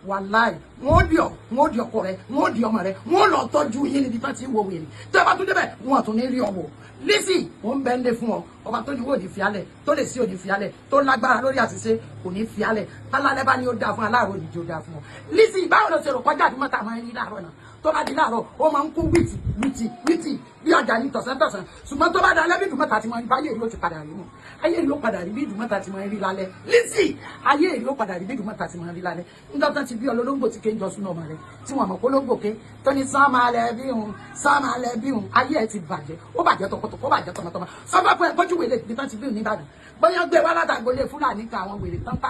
Wàláì wọ́n di ọkọ rẹ̀ wọ́n di ọmọ rẹ̀ wọ́n lọ tọ́jú yín níbi tán ti ń wo wèrè tẹ́ bá tún débẹ̀ wọ́n tún ní rí ọwọ́ Lizzy wọ́n bẹ́ ń lé fún ọ ọba tó ní wò ní fiálẹ̀ tó lè sí òní fiálẹ̀ tó lágbára lórí àṣìṣe kò ní fiálẹ̀ tálálẹ́ bá ní ó dáa fún aláàrọ̀ òní jó dáa fún ọ Lizzy báwo ló ṣe rò kọjá àdúmọ̀ tá a máa ń rí láàárọ̀ náà tó bá di láàárọ̀ ó máa ń kú wìtì bí ọjà ní tọ̀sán ṣùgbọ́n tó bá da lẹ́bí ìdùmọ̀ta ti máa ń rí báyé ìlú ó ti padà rí mọ́ ayé ìlú ó padà rí bí ìdùmọ̀ta ti máa ń rí lálẹ́ Lizzy ayé ìlú ó padà rí bí ìdùmọ̀ta ti máa ń rí lálẹ́ nígbà tó ti bí olólógbò ti ké ń jọ súná ọmọ rẹ tí wọn mọ̀ kó lógbò ké tó ní sáàmà lẹ bí hùn ayé ẹ ti bàjẹ́ ó bàjẹ́ tọkọtọkọ ó bàjẹ́ tọmọtọmọ sọfọ fún ẹ gbójú wèrè bí tán ti bí ní Ìbàdàn bóyá gbé wá látàgbọlé Fúlàní ká àwọn wèrè tán pa.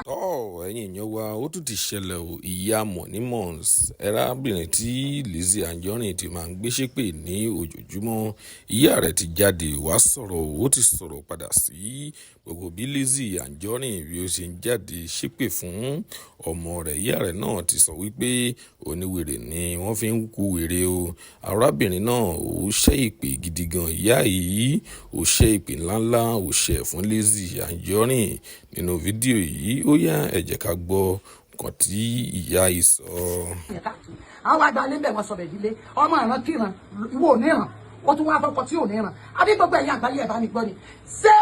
ẹ̀yin èèyàn wa ó tún ti ṣẹlẹ̀ o ìyá Monimons arábìnrin tí Lizzy Anjorin ti máa ń gbé ṣépè ní ojoojúmọ́ ìyá rẹ̀ ti jáde wá sọ̀rọ̀ ó ti sọ̀rọ̀ padà sí gbogbo bí Lizzy Anjorin bí ó ṣe ń jáde ṣépè fún ọmọ rẹ̀ ìyá rẹ̀ náà ti sọ wípé oníwèrè ni wọ́n fi ń kú wèrè o arábìnrin náà ó ṣẹ́ ìpè gidi gan ìyá yìí ó ṣẹ́ ìpè ńláńlá ó ṣẹ́ fún Lizzy Anjorin nínú fídíò yìí ó yá ẹ jẹ́ ká gbọ́ nǹkan tí ìyá yìí sọ. àwọn àgbà alẹ́ bẹ̀ wọ́n sọ bẹ̀ dílé ọmọ ìran kíran ìwọ ò ní ràn ó tún wá fọkọ tí ò ní ràn àbí gbogbo ẹ̀yà àgbáyé ẹ̀ bá mi gbọ́ ni ṣé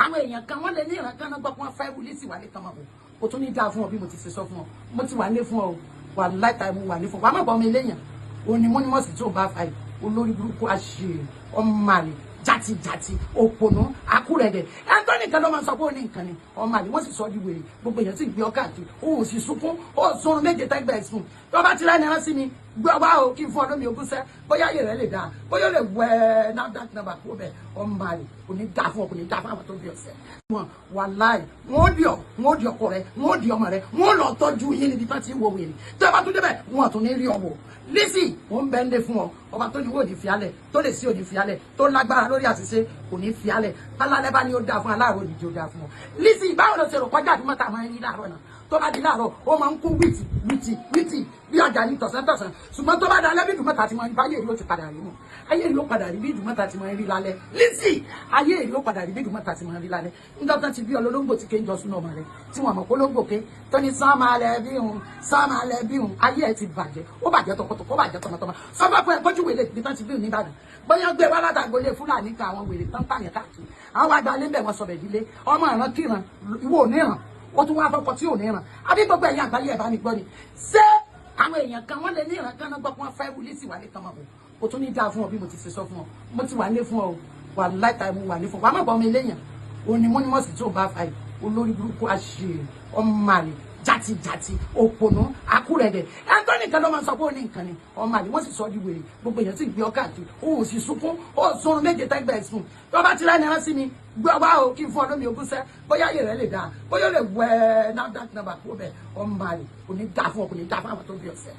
àwọn èèyàn kan wọ́n lè ní ìran kan náà gbọ́ pé wọ́n fẹ́ wú Lizzy wà ní tọmọ bò ó tún ní dáa fún ọ bí mo ti ṣe sọ fún ọ mo ti wà ní fún ọ wà láìta mo wà ní fún ọ wà má bọ́ mi léèyàn òní Monimons tí ò bá fa yìí olórí burúkú àṣírí ọmọ àlè jàtijàti òpònú akúrẹ̀dẹ̀ Anthony kan ló máa sọ pé ó ní nǹkan ni ọmọ àlè wọ́n sì sọ di wèrè gbogbo èèyàn sì gbé ọ káàkiri ó sì sunkún ó sọrun méje tẹ́gbẹ́ ẹ̀sùn tó bá ti rẹ́ni rán sí mi gbọ́ wá o kí n fún ọ lómi ogún sẹ́ bóyá ayé rẹ̀ lè dáa bóyá ó lè wẹ NAFDAC number kó bẹ̀ ọmọ àlè kò ní dáa fún ọ kò ní dáa fún àwọn tó bí ọ̀sẹ̀. Wàláì wọ́n di ọkọ rẹ̀ wọ́n di ọmọ rẹ̀ wọ́n lọ tọ́jú yín níbi tán ti ń wo wèrè tẹ́ bá tún débẹ̀ wọ́n tún ní rí ọwọ́ Lizzy wọ́n bẹ́ ń lé fún ọ ọba tó ní wò ní fiálẹ̀ tó lè sí òní fiálẹ̀ tó lágbára lórí àṣìṣe kò ní fiálẹ̀ tálálẹ́ bá ní ó dáa fún aláàrọ̀ òní jó dáa fún ọ Lizzy báwo ló ṣe rò kọjá àdúmọ̀ tá a máa ń rí láàárọ̀ náà tó bá di láàárọ̀ ó máa ń kú wìtì bí ọjà ní tọ̀sán ṣùgbọ́n tó bá da lẹ́bí ìdùmọ̀ta ti máa ń rí báyé ìlú ó ti padà rí mọ́ ayé ìlú ó padà rí bí ìdùmọ̀ta ti máa ń rí lálẹ́ Lizzy ayé ìlú ó padà rí bí ìdùmọ̀ta ti máa ń rí lálẹ́ nígbà tó ti bí olólógbò ti ké ń jọ súná ọmọ rẹ tí wọn mọ̀ kó lógbò ké tó ní sáàmà lẹ bí hùn ayé ẹ ti bàjẹ́ ó bàjẹ́ tọkọtọkọ ó bàjẹ́ tọmọtọmọ sọfọ fún ẹ gbójú wèrè bí tán ti bí ní Ìbàdàn bóyá gbé wá látàgbọlé Fúlàní ká àwọn wèrè tán pààyàn káàkiri àwọn àgbà alẹ́ bẹ̀ wọ́n sọ bẹ̀ dílé ọmọ ìran kíran ìwọ ò ní ràn ó tún wá fọkọ tí ò ní ràn àbí gbogbo ẹ̀yà àgbáyé ẹ̀ bá mi gbọ́ ni ṣé àwọn èèyàn kan wọ́n lè ní ìran kan náà gbọ́ pé wọ́n fẹ́ wú Lizzy wà ní tọmọ bò ó tún ní dáa fún ọ bí mo ti ṣe sọ fún ọ mo ti wà ní fún ọ wà láìta mo wà ní fún ọ wà má bọ́ mi léèyàn òní Monimons tí ò bá fa yìí olórí burúkú àṣírí ọmọ àlè jàtijàti òpònú akúrẹ̀dẹ̀ Anthony kan ló máa sọ pé ó ní nǹkan ni ọmọ àlè wọ́n sì sọ di wèrè gbogbo èèyàn sì gbé ọ káàkiri ó sì sunkún ó sọrun méje tẹ́gbẹ́ ẹ̀sùn tó bá ti rẹ́ni rán sí mi gbọ́ wá o kí n fún ọ lómi ogún sẹ́ bóyá ayé rẹ̀ lè dáa bóyá ó lè wẹ NAFDAC number kó bẹ̀ ọmọ àlè kò ní dáa fún ọ kò ní dáa fún àwọn tó bí ọ̀sẹ̀.